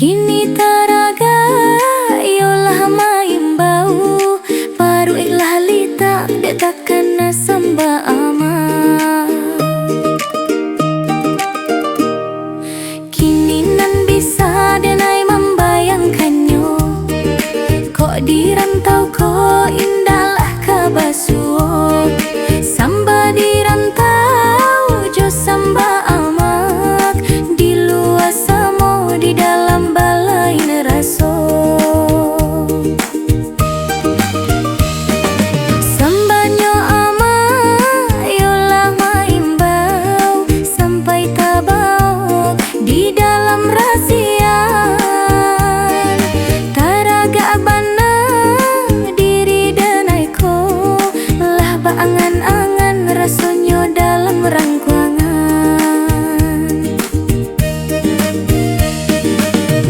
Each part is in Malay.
Kini taraga yolah main bau paru iklah lita dek takkan samba ama. Kini nan bisa denai membayangkannya, kok di rantau kok indahlah kabasuo. Samba di rantau jo samba amat, di luar samo di dalam balai neraso. Sambanyo ama yolah main bau sampai tabau di dalam rahasia. Taraga bana diri denaiku lah baangan-angan rasonyo dalam rangkuangan.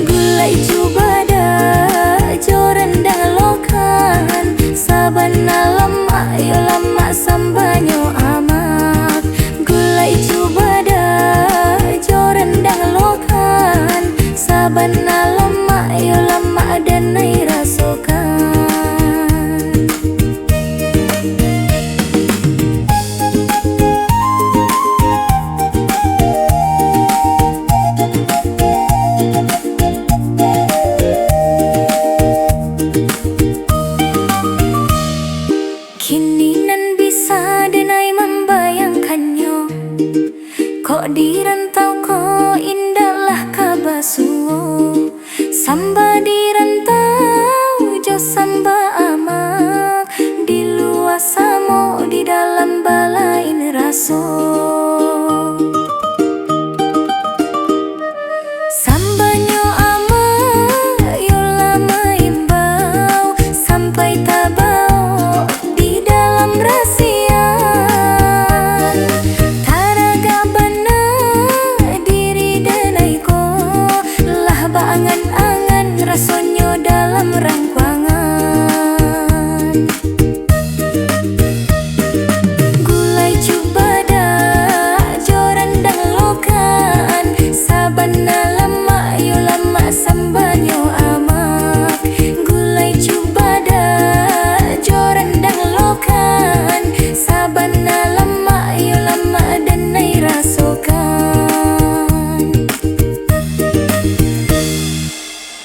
Gulai coba dah joran dah lokan, sabana lemak yo lemak sambanyo amat. Gulai coba dah joran dah lokan, sabana lemak yo lemak dan nai rasokan. Kini nan bisa denai membayangkannya, kok di rantau kok indahlah kabasuo. Samba di rantau jo samba amak, di luar samo di dalam balai neraso.